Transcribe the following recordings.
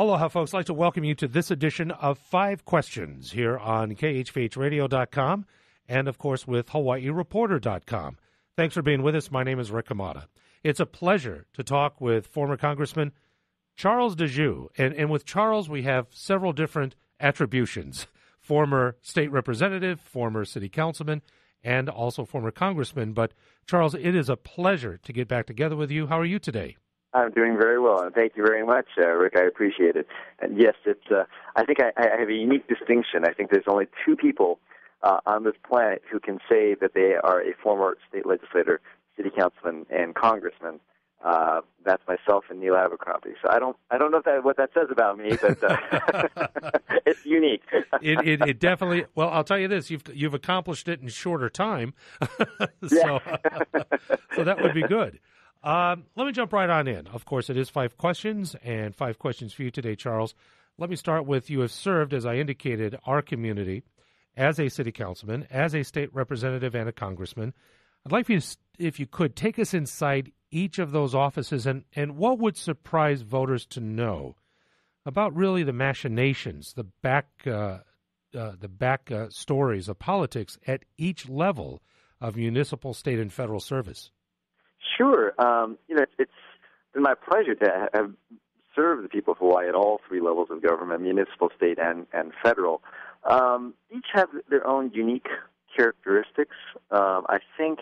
Aloha, folks. I'd like to welcome you to this edition of Five Questions here on KHVHradio.com and, of course, with HawaiiReporter.com. Thanks for being with us. My name is Rick Hamada. It's a pleasure to talk with former Congressman Charles Djou. And with Charles, we have several different attributions. Former state representative, former city councilman, and also former congressman. But, Charles, it is a pleasure to get back together with you. How are you today? I'm doing very well, and thank you very much, Rick. I appreciate it. And yes, it's. I think I have a unique distinction. I think there's only two people on this planet who can say that they are a former state legislator, city councilman, and congressman. That's myself and Neil Abercrombie. So I don't know what that says about me, but it's unique. It definitely. Well, I'll tell you this: you've accomplished it in shorter time, so that would be good. Let me jump right on in. Of course, it is 5 questions, and 5 questions for you today, Charles. Let me start with, you have served, as I indicated, our community as a city councilman, as a state representative, and a congressman. I'd like for you, if you could, take us inside each of those offices and what would surprise voters to know about really the machinations, the back stories of politics at each level of municipal, state, and federal service. Sure. It's been my pleasure to have served the people of Hawaii at all 3 levels of government, municipal, state, and federal. Each have their own unique characteristics. I think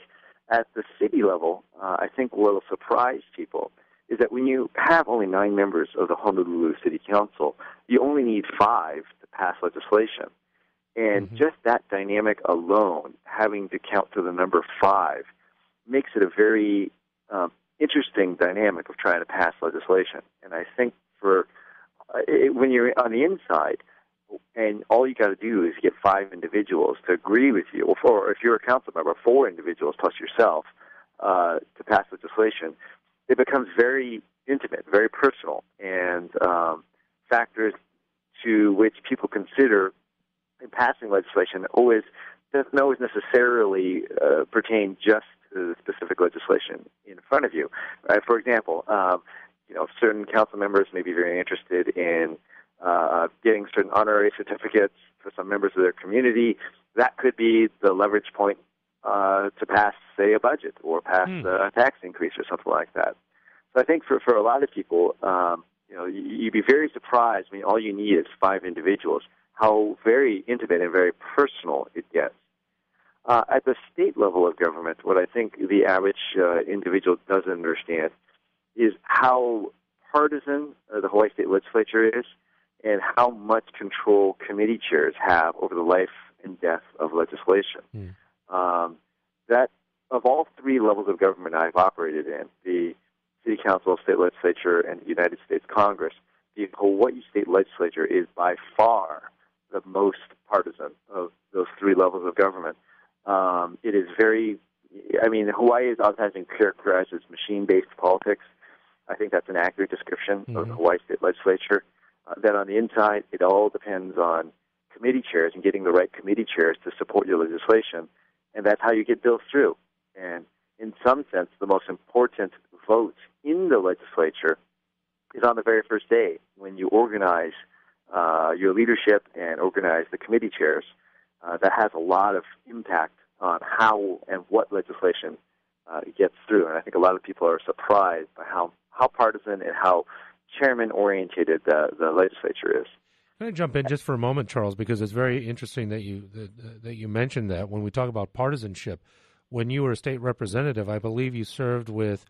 at the city level, I think what will surprise people is that when you have only 9 members of the Honolulu City Council, you only need 5 to pass legislation. And just that dynamic alone, having to count to the number 5, makes it a very interesting dynamic of trying to pass legislation. And I think when you're on the inside, and all you got to do is get 5 individuals to agree with you, or if you're a council member, 4 individuals plus yourself to pass legislation, it becomes very intimate, very personal, and factors to which people consider in passing legislation doesn't always necessarily pertain just to the specific legislation in front of you. For example, certain council members may be very interested in getting certain honorary certificates for some members of their community. That could be the leverage point to pass, say, a budget or pass a tax increase or something like that. So I think for a lot of people, you'd be very surprised. I mean, all you need is 5 individuals, how very intimate and very personal it gets. At the state level of government, what I think the average individual doesn't understand is how partisan the Hawaii State Legislature is and how much control committee chairs have over the life and death of legislation. That of all 3 levels of government I've operated in, the City Council, State Legislature, and the United States Congress, the Hawaii State Legislature is by far the most partisan of those 3 levels of government. It is Hawaii is oftentimes been characterized as machine-based politics. I think that's an accurate description of the Hawaii State Legislature. Then on the inside, it all depends on committee chairs and getting the right committee chairs to support your legislation, and that's how you get bills through. And in some sense, the most important vote in the legislature is on the very first day when you organize your leadership and organize the committee chairs. That has a lot of impact on how and what legislation gets through. And I think a lot of people are surprised by how partisan and how chairman-oriented the legislature is. Can I jump in just for a moment, Charles, because it's very interesting that you mentioned that when we talk about partisanship. When you were a state representative, I believe you served with,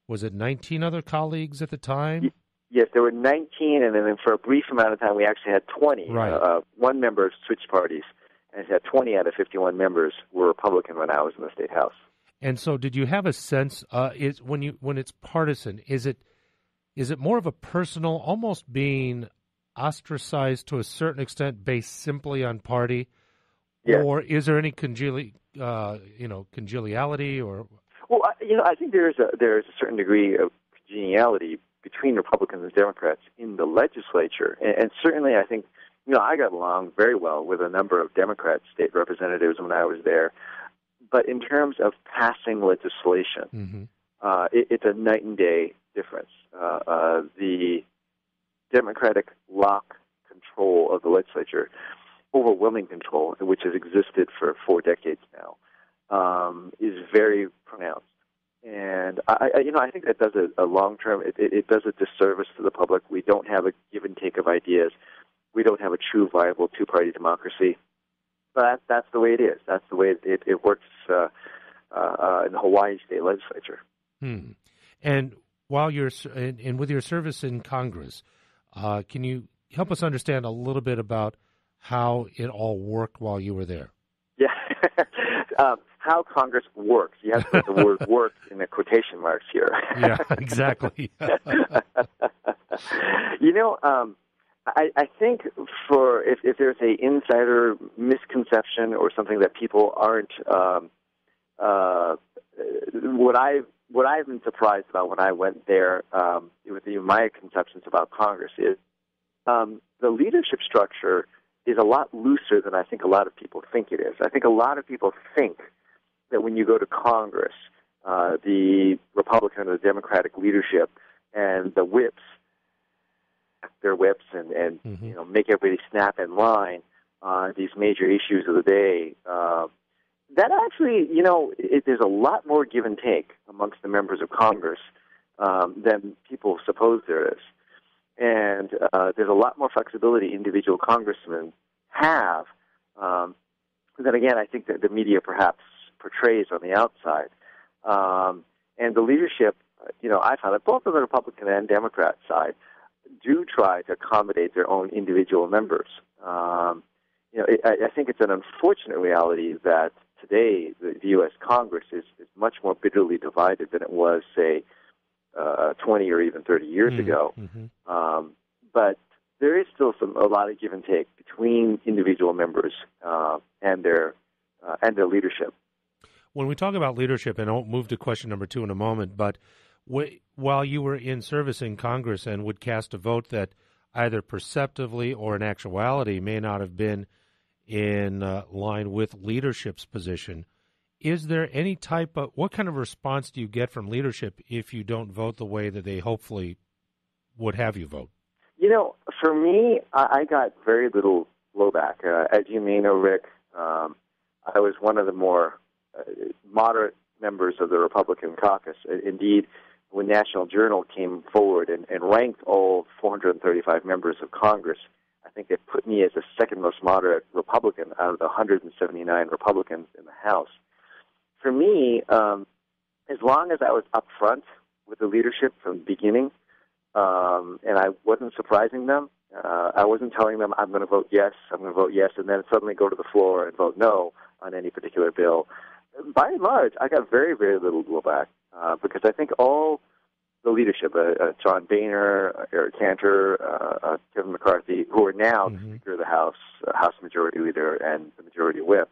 was it 19 other colleagues at the time? Yes, there were 19, and then for a brief amount of time, we actually had 20. Right. One member switched parties, and it had 20 out of 51 members were Republican when I was in the State House. And so did you have a sense, when it's partisan, is it more of a personal, almost being ostracized to a certain extent based simply on party? Yes. Or is there any congeniality or? Well, I think there is a certain degree of congeniality between Republicans and Democrats in the legislature, and certainly I think I got along very well with a number of Democrat state representatives when I was there. But in terms of passing legislation, it's a night and day difference. Democratic lock control of the legislature, overwhelming control, which has existed for 4 decades now, is very pronounced. And I think that does a long-term, it does a disservice to the public. We don't have a give and take of ideas. We don't have a true, viable two-party democracy. But that's the way it is. That's the way it works in the Hawaii state legislature. And while you're with your service in Congress, can you help us understand a little bit about how it all worked while you were there? Yeah. How Congress works. You have to put the word work in the quotation marks here. Yeah, exactly. I think if there's an insider misconception or something that people aren't, what I've been surprised about when I went there, with my conceptions about Congress is the leadership structure is a lot looser than I think a lot of people think it is. I think a lot of people think that when you go to Congress, the Republican or the Democratic leadership and the whips, their whips and mm-hmm. Make everybody snap in line on these major issues of the day. That actually, there's a lot more give and take amongst the members of Congress than people suppose there is. And there's a lot more flexibility individual congressmen have than, again, I think that the media perhaps portrays on the outside. And the leadership, I found that both on the Republican and Democrat side do try to accommodate their own individual members. I think it's an unfortunate reality that today the U.S. Congress is much more bitterly divided than it was, say, 20 or even 30 years ago. Mm-hmm. But there is still a lot of give and take between individual members and their leadership. When we talk about leadership, and I'll move to question number 2 in a moment, but while you were in service in Congress and would cast a vote that either perceptively or in actuality may not have been in line with leadership's position, is there any what kind of response do you get from leadership if you don't vote the way that they hopefully would have you vote? For me, I got very little blowback. As you may know, Rick, I was one of the more moderate members of the Republican caucus. Indeed, when National Journal came forward and ranked all 435 members of Congress, I think they put me as the second most moderate Republican out of the 179 Republicans in the House. For me, as long as I was up front with the leadership from the beginning, and I wasn't surprising them, I wasn't telling them I'm going to vote yes, and then suddenly go to the floor and vote no on any particular bill. By and large, I got very, very little blowback because I think all the leadership, John Boehner, Eric Cantor, Kevin McCarthy, who are now mm-hmm. Speaker of the House, House Majority Leader, and the Majority Whip,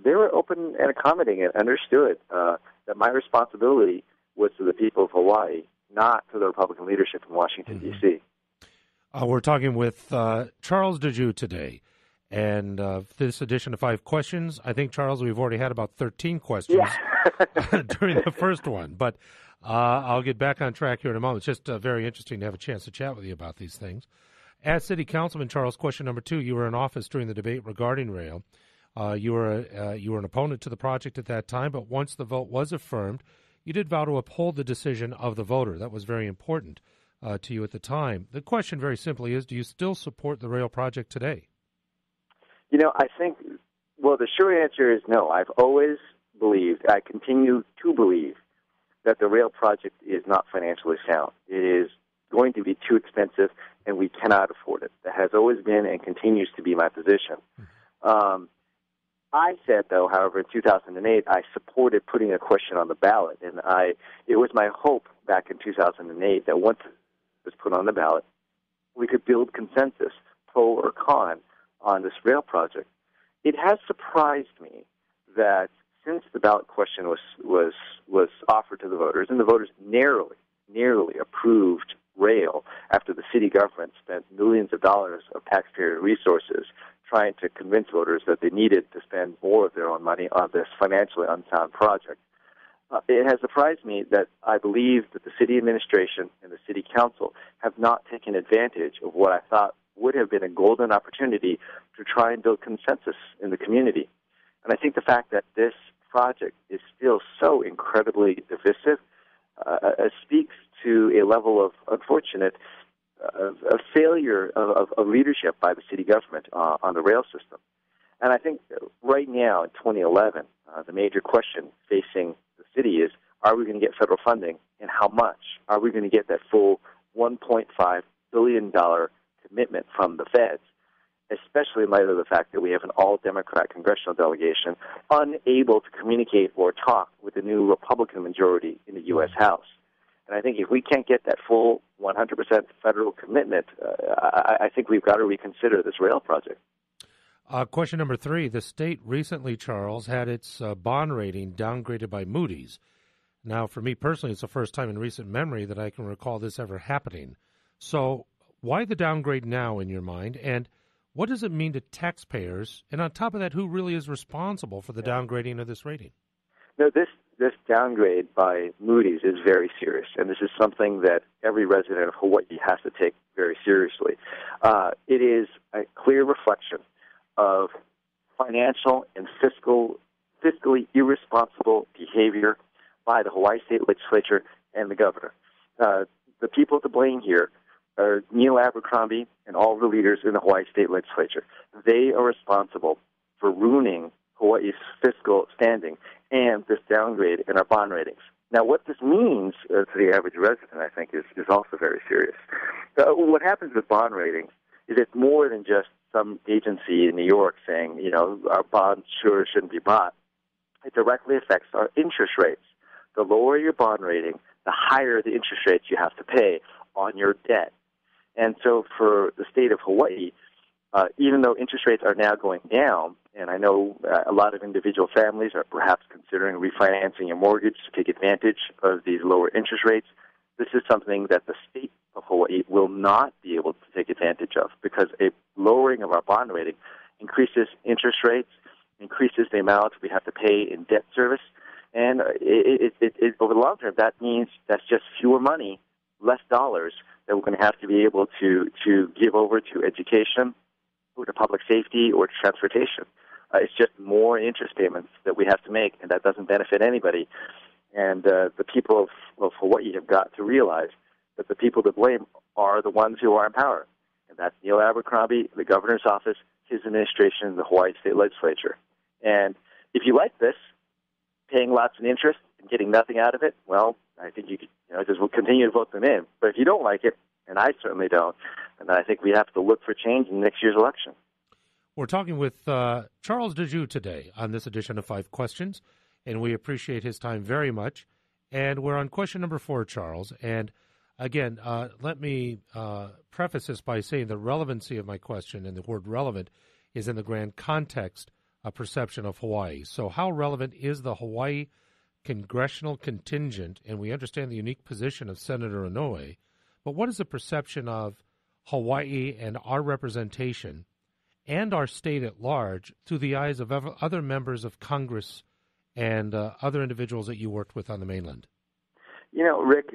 they were open and accommodating and understood that my responsibility was to the people of Hawaii, not to the Republican leadership in Washington, mm-hmm. D.C. We're talking with Charles Djou today. And this edition of 5 questions, I think, Charles, we've already had about 13 questions during the first one. But I'll get back on track here in a moment. It's just very interesting to have a chance to chat with you about these things. As City Councilman, Charles, question number 2, you were in office during the debate regarding rail. You were an opponent to the project at that time, but once the vote was affirmed, you did vow to uphold the decision of the voter. That was very important to you at the time. The question very simply is, do you still support the rail project today? I think, the short answer is no. I've always believed, I continue to believe, that the rail project is not financially sound. It is going to be too expensive, and we cannot afford it. That has always been and continues to be my position. I said, though, however, in 2008, I supported putting a question on the ballot, and it was my hope back in 2008 that once it was put on the ballot, we could build consensus, pro or con, on this rail project. It has surprised me that since the ballot question was offered to the voters, and the voters narrowly approved rail after the city government spent millions of dollars of taxpayer resources trying to convince voters that they needed to spend more of their own money on this financially unsound project. it has surprised me that I believe that the city administration and the city council have not taken advantage of what I thought would have been a golden opportunity to try and build consensus in the community. And I think the fact that this project is still so incredibly divisive speaks to a level of unfortunate a failure of leadership by the city government on the rail system. And I think right now in 2011, the major question facing the city is, are we going to get federal funding, and how much? Are we going to get that full $1.5 billion commitment from the feds, especially in light of the fact that we have an all-Democrat congressional delegation unable to communicate or talk with the new Republican majority in the U.S. House? And I think if we can't get that full 100% federal commitment, I think we've got to reconsider this rail project. Question number 3. The state recently, Charles, had its bond rating downgraded by Moody's. Now, for me personally, it's the first time in recent memory that I can recall this ever happening. So why the downgrade now in your mind, and what does it mean to taxpayers? And on top of that, who really is responsible for the downgrading of this rating? No, this downgrade by Moody's is very serious, and this is something that every resident of Hawaii has to take very seriously. It is a clear reflection of financial and fiscally irresponsible behavior by the Hawaii State Legislature and the governor. The people to blame here are Neil Abercrombie and all the leaders in the Hawaii State Legislature. They are responsible for ruining Hawaii's fiscal standing and this downgrade in our bond ratings. Now, what this means to the average resident, I think, is also very serious. What happens with bond ratings is it's more than just some agency in New York saying, our bonds sure shouldn't be bought. It directly affects our interest rates. The lower your bond rating, the higher the interest rates you have to pay on your debt. And so for the state of Hawaii, even though interest rates are now going down, and I know a lot of individual families are perhaps considering refinancing a mortgage to take advantage of these lower interest rates, this is something that the state of Hawaii will not be able to take advantage of, because a lowering of our bond rating increases interest rates, increases the amount we have to pay in debt service, and over the long term, that means that's just fewer money, less dollars that we're going to have to be able to give over to education, or to public safety, or to transportation. It's just more interest payments that we have to make, and that doesn't benefit anybody. And the people of Hawaii have got to realize that the people to blame are the ones who are in power. And that's Neil Abercrombie, the governor's office, his administration, the Hawaii State Legislature. And if you like this, paying lots of interest and getting nothing out of it, well, I think you could just continue to vote them in. But if you don't like it, and I certainly don't, and I think we have to look for change in next year's election. We're talking with Charles Djou today on this edition of 5 Questions, and we appreciate his time very much. And we're on question number 4, Charles. And again, let me preface this by saying the relevancy of my question, and the word relevant is in the grand context of perception of Hawaii. So how relevant is the Hawaii congressional contingent? And we understand the unique position of Senator Inouye, but what is the perception of Hawaii and our representation and our state at large through the eyes of other members of Congress and other individuals that you worked with on the mainland? Rick,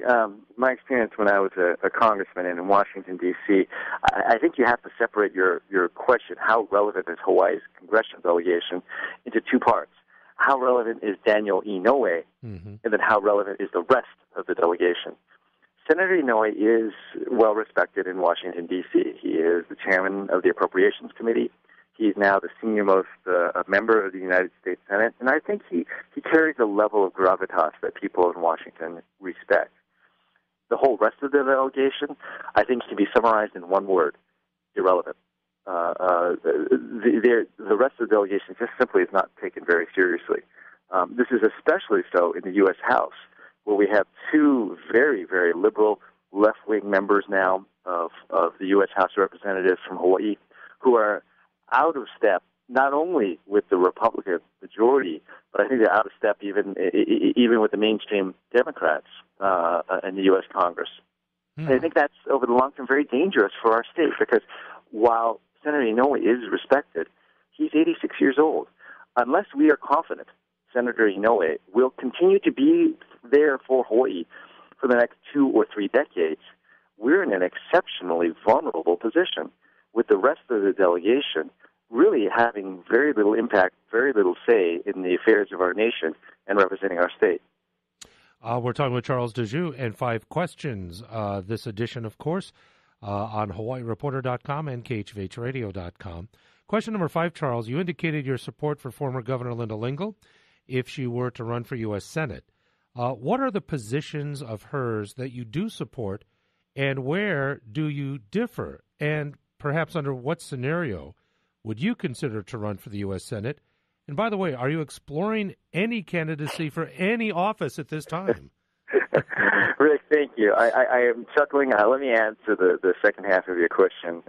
my experience when I was a congressman in Washington, D.C., I think you have to separate your question, how relevant is Hawaii's congressional delegation, into 2 parts. How relevant is Daniel Inouye, and then how relevant is the rest of the delegation? Senator Inouye is well-respected in Washington, D.C. He is the chairman of the Appropriations Committee. He's now the senior-most member of the United States Senate, and I think he carries a level of gravitas that people in Washington respect. The whole rest of the delegation, I think, can be summarized in one word: irrelevant. The rest of the delegation just simply is not taken very seriously. This is especially so in the U.S. House, where we have 2 very, very liberal left-wing members now of the U.S. House of Representatives from Hawaii, who are out of step not only with the Republican majority, but I think they're out of step even with the mainstream Democrats in the U.S. Congress. And I think that's, over the long term, very dangerous for our state, because while Senator Inouye is respected, he's 86 years old. Unless we are confident, Senator Inoue will continue to be there for Hawaii for the next 2 or 3 decades, we're in an exceptionally vulnerable position, with the rest of the delegation really having very little impact, very little say in the affairs of our nation and representing our state. We're talking with Charles Djou and 5 questions. This edition, of course, on HawaiiReporter.com and KHVHradio.com. Question number 5, Charles. You indicated your support for former Governor Linda Lingle if she were to run for U.S. Senate. What are the positions of hers that you do support, and where do you differ? And perhaps under what scenario would you consider to run for the U.S. Senate? And by the way, are you exploring any candidacy for any office at this time? Rick, thank you. I am chuckling. Let me answer the second half of your question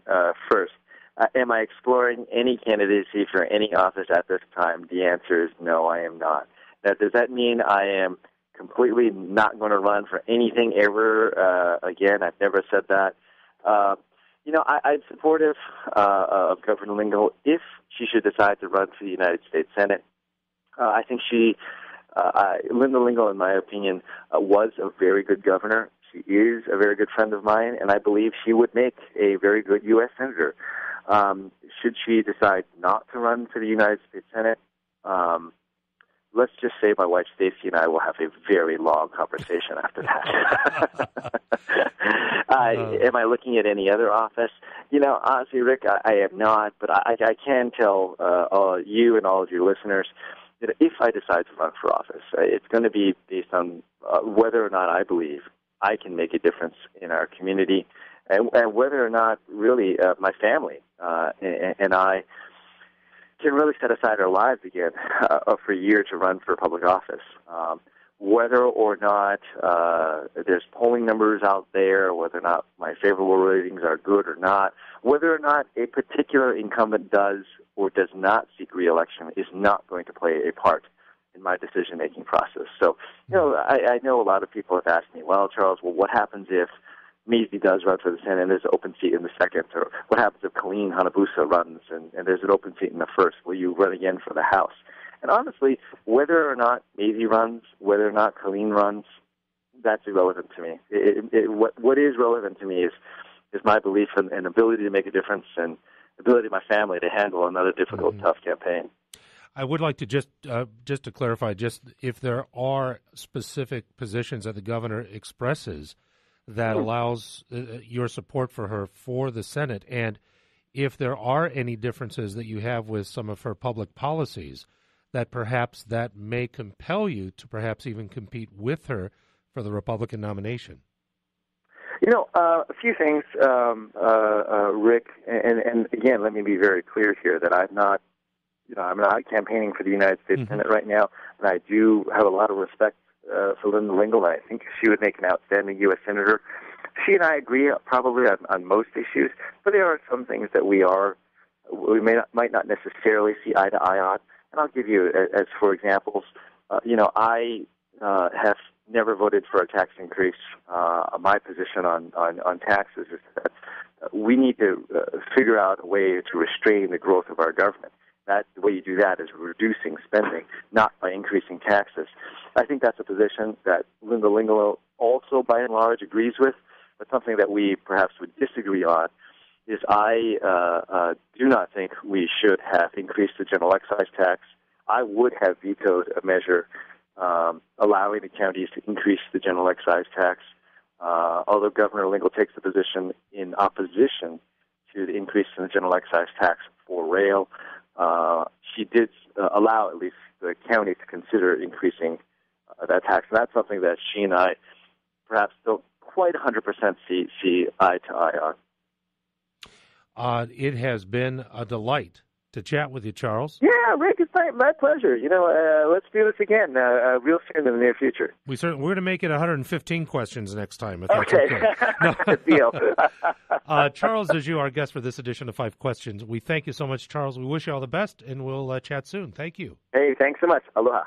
first. Am I exploring any candidacy for any office at this time? The answer is no, I am not. Now, does that mean I am completely not going to run for anything ever again? I've never said that. I'm supportive of Governor Lingle if she should decide to run for the United States Senate. I think Linda Lingle, in my opinion, was a very good governor. She is a very good friend of mine, and I believe she would make a very good U.S. Senator. Should she decide not to run for the United States Senate, let's just say my wife Stacy and I will have a very long conversation after that. Am I looking at any other office? Honestly, Rick, I am not, but I can tell you and all of your listeners that if I decide to run for office, it's going to be based on whether or not I believe I can make a difference in our community, and whether or not really my family and I can really set aside our lives again for a year to run for public office. Whether or not there's polling numbers out there, whether or not my favorable ratings are good or not, whether or not a particular incumbent does or does not seek re-election is not going to play a part in my decision-making process. So, I know a lot of people have asked me, well, Charles, what happens if Maisie does run for the Senate and there's an open seat in the second? Or what happens if Colleen Hanabusa runs and there's an open seat in the first? Will you run again for the House? And honestly, whether or not Maisie runs, whether or not Colleen runs, that's irrelevant to me. What is relevant to me is my belief and ability to make a difference and ability of my family to handle another difficult, tough campaign. I would like to just to clarify, just if there are specific positions that the governor expresses that allows your support for her for the Senate, and if there are any differences that you have with some of her public policies, that perhaps that may compel you to perhaps even compete with her for the Republican nomination. A few things, Rick, and again, let me be very clear here that I'm not campaigning for the United States Senate right now, and I do have a lot of respect for Linda Lingle, and I think she would make an outstanding U.S. Senator. She and I agree probably on most issues, but there are some things that we might not necessarily see eye to eye on. And I'll give you, as for examples, I have never voted for a tax increase. My position on taxes is that we need to figure out a way to restrain the growth of our government. The way you do that is reducing spending, not by increasing taxes. I think that's a position that Linda Lingle also, by and large, agrees with, but something that we perhaps would disagree on is I do not think we should have increased the general excise tax. I would have vetoed a measure allowing the counties to increase the general excise tax, although Governor Lingle takes the position in opposition to the increase in the general excise tax for rail. She did allow at least the county to consider increasing that tax, and that's something that she and I perhaps don't quite 100% see eye to eye on. It has been a delight to chat with you, Charles. Yeah, Rick, it's my pleasure. Let's do this again real soon in the near future. We're going to make it 115 questions next time, if that's okay. No. Good deal. Charles Djou, our guest for this edition of 5 Questions. We thank you so much, Charles. We wish you all the best, and we'll chat soon. Thank you. Hey, thanks so much. Aloha.